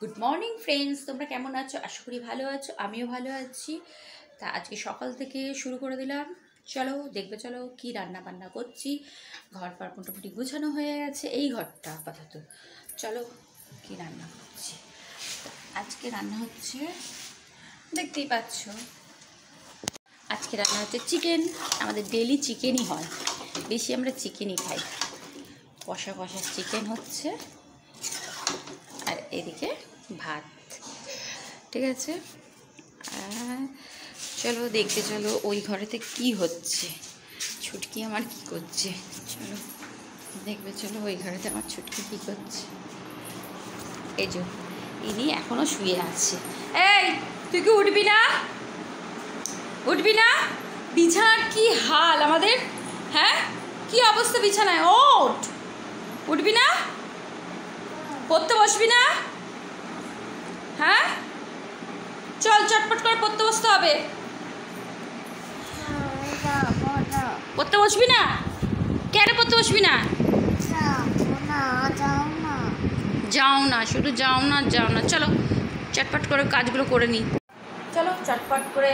Good morning friends, তোমরা কেমন আছো? আশা করি ভালো আছো, আমিও ভালো আছি। তা আজকে সকাল থেকে শুরু করে দিলাম। চলো দেখবে, চলো কি রান্না বান্না করছি। ঘর পার মোটামুটি গোছানো হয়ে গেছে, এই ঘরটা আপাতত। চলো কি রান্না করছি। আজকে রান্না হচ্ছে, দেখতেই পাচ্ছ, আজকে রান্না হচ্ছে চিকেন। আমাদের ডেলি চিকেনই হয়, বেশি আমরা চিকেনই খাই। কষা কষা চিকেন হচ্ছে, আর এদিকে ভাত। ঠিক আছে, চলো দেখতে, চলো ওই ঘরেতে কি হচ্ছে। ছুটকি আমার কি করছে, চলো দেখবে। চলো ওই ঘরেতে আমার ছুটকি কি করছে। এই যে ইনি এখনো শুয়ে আছে। এই তুই কি উঠবি না? উঠবি না? বিছানার কি হাল আমাদের, হ্যাঁ কি অবস্থা বিছানায়। ওঠ, উঠবি না? পড়তে বসবি না? হ্যাঁ চল, চটপট করে পড়তে বসতে হবে। পড়তে বসবি না? কেন পড়তে বসবি না? যাও না, শুধু যাও না, যাও না। চলো চটপট করে কাজগুলো করে নিই। চলো চটপট করে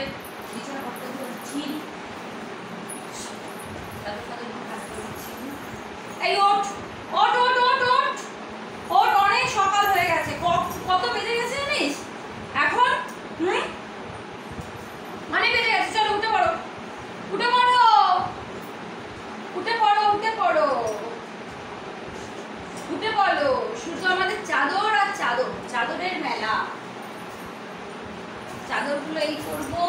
এই ওঠ, ওঠ, ওঠ, ওঠ, ওঠ, ওঠ। অনেক সকাল হয়ে গেছে। কত বেজে গেছে জানিস এখন? মানে বেজে গেছে। চলো উঠে পড়ো, উঠে পড়ো, উঠে পড়ো, উঠে পড়ো, উঠে পড়ো। শুধু আমাদের চাদর আর চাদর, চাদরের মেলা। চাদরগুলো এই করবো।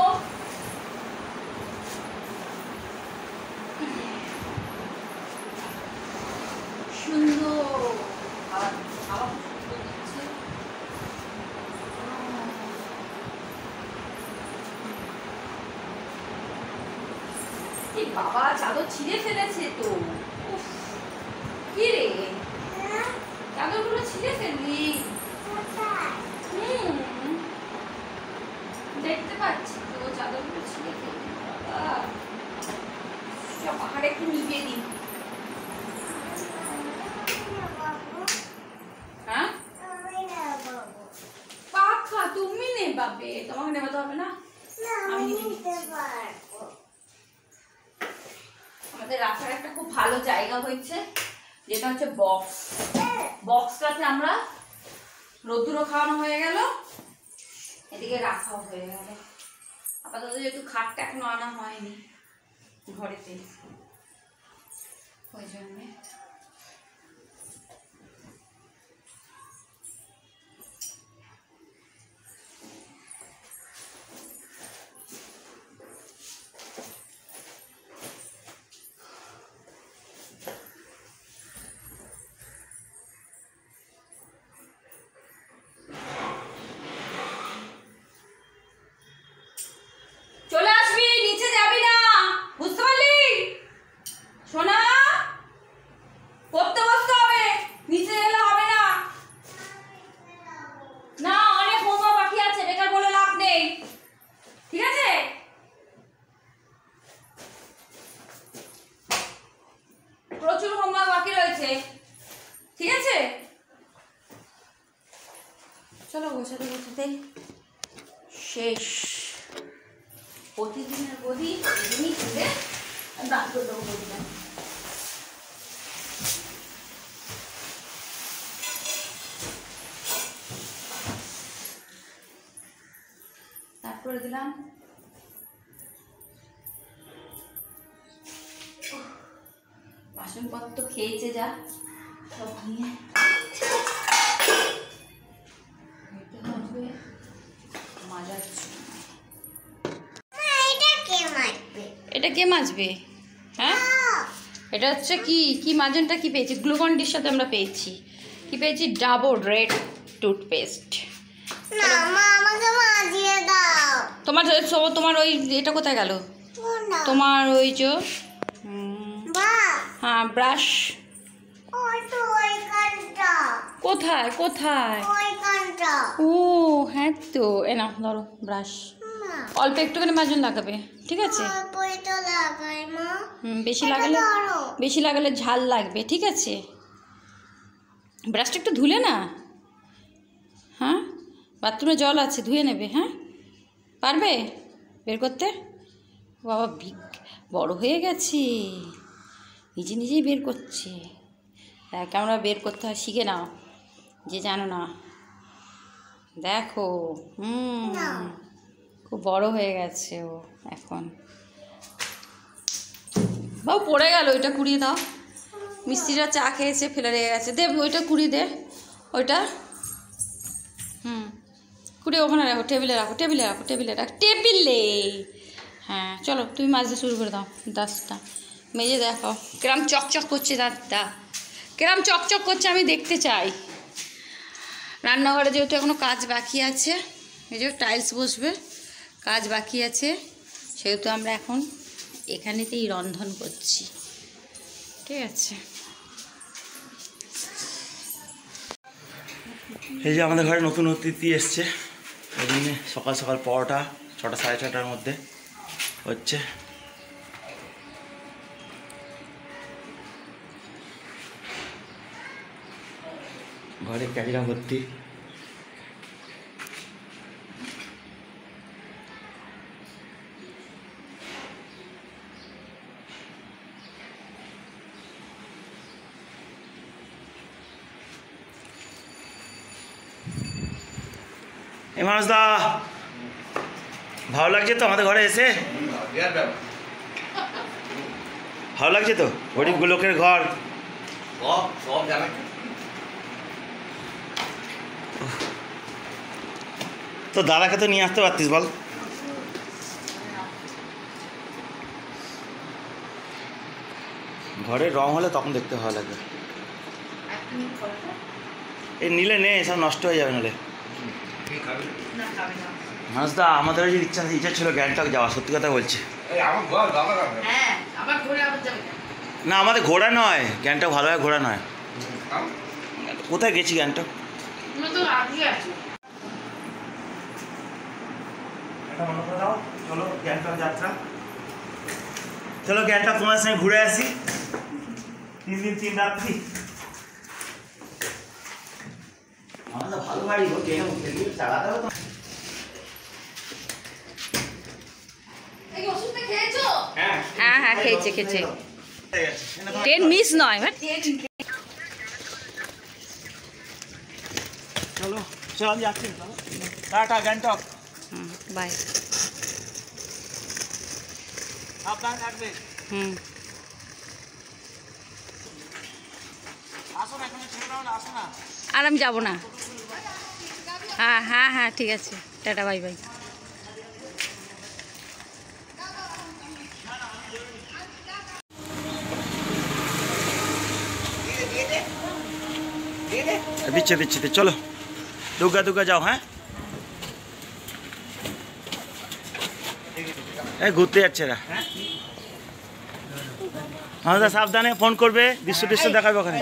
সুন্দর এই বাবা, চাদর ছিঁড়ে ফেলেছে তো। কি রে, চাদরগুলো ছিঁড়ে ফেললি? দেখতে পাচ্ছি তো চাদরগুলো ছিঁড়ে ফেললি। পাহাড়ে একটু নিভিয়ে দিন। হ্যাঁ পাখা তুমি নেবাবে, তোমাকে নেবাতে হবে না। আমাদের রাখার একটা খুব ভালো জায়গা হয়েছে, যেটা হচ্ছে বক্স। বক্সটাতে আমরা রোদ্দুরও খাওয়ানো হয়ে গেল, এদিকে রাখাও হয়ে গেল। আপাতত যেহেতু খাটটা এখনো আনা হয়নি ঘরেতে, ওই জন্যে। প্রচুর হোমওয়ার্ক বাকি রয়েছে, ঠিক আছে? চলো গোছাতে গোছাতে শেষ। প্রতিদিনের বদি প্রতিদিনই খুলে দাঁত করতে বললাম। তারপরে দিলাম বাসনপত্র, খেয়েছে যা সব নিয়ে এটা কে মাজবে? হ্যাঁ এটা হচ্ছে কি কি মাজনটা কি পেয়েছি? গ্লুকন-ডির সাথে আমরা পেয়েছি কি পেয়েছি? Dabur red toothpaste. তোমার তোমার ওই এটা কোথায় গেল? তোমার ওই যে হ্যাঁ ব্রাশ কোথায় কোথায়? ও হ্যাঁ তো, এ না ধরো ব্রাশ। অল্প একটুখানি মাজন লাগাবে, ঠিক আছে? বেশি লাগালে ঝাল লাগবে, ঠিক আছে? ব্রাশটা একটু ধুলে না। হ্যাঁ বাথরুমে জল আছে, ধুয়ে নেবে। হ্যাঁ, পারবে বের করতে? বাবা বড় হয়ে গেছে, নিজে নিজেই বের করছে। ক্যামেরা বের করতে হয় শিখে নাও, যে জানো না। দেখো, খুব বড় হয়ে গেছে ও এখন। বাবু পড়ে গেল, ওইটা কুড়িয়ে দাও। মিস্ত্রিরা চা খেয়েছে, ফেলে রেখে গেছে। দে ওইটা কুড়িয়ে দে, ওইটা। কুড়িয়ে ওখানে রাখো, টেবিলে রাখো, টেবিলে রাখো, টেবিলে রাখো, টেবিলে। হ্যাঁ চলো, তুমি মাজতে শুরু করে দাও দাঁতটা। মেজে দেখাও কিরম চকচক করছে দাঁতটা, কিরম চকচক করছে, আমি দেখতে চাই। রান্নাঘরে যেহেতু এখনও কাজ বাকি আছে, এই যে টাইলস বসবে, কাজ বাকি আছে, সেহেতু আমরা এখন এখানেতেই রন্ধন করছি। ঠিক আছে। এই যে আমাদের ঘরে নতুন অতিথি এসছে, ওই জন্যে সকাল সকাল পরোটা 6টা সাড়ে 6টার মধ্যে হচ্ছে। ঘরে ক্যামেরা ভর্তি। এই মানুষদা, ভালো লাগছে তো আমাদের ঘরে এসে? ভালো লাগছে তো? গরিব লোকের ঘর। তো দাদাকে তো নিয়ে আসতে পারতিস, বল। ঘরের রং হলে তখন দেখতে ভালো লাগবে। এই নিলে নে, সব নষ্ট হয়ে যাবে নাহলে। মানুষদা, আমাদের যে ইচ্ছা ছিল গ্যাংটক যাওয়া, সত্যি কথা বলছি। না, আমাদের ঘোরা নয়, গ্যাংটক ভালোভাবে ঘোরা নয়। কোথায় গেছি গ্যাংটক? চলো গ্যাংটক যাত্রা, চলো গ্যাংটক তোমার সঙ্গে ঘুরে আসি। 3 দিন 3 রাত্রি। আমাদের ভালো গাড়ি চালাতে হবে। হ্যাঁ হ্যাঁ, খেয়েছে। ট্রেন মিস নয়। চলো চল যাচ্ছি, টাটা গ্যাংটক। বাই। আপনার থাকবে। আসো না, এখানে ছেড়ে দাও না, আসো না। আর আমি যাবো না। হ্যাঁ ঠিক আছে, টাটা, বাই বাই। দিচ্ছে চলো, দুর্গা যাও। হ্যাঁ, ঘুরতে যাচ্ছে এরা। আমাদের সাবধানে ফোন করবে, দৃশ্য দেখাবে ওখানে।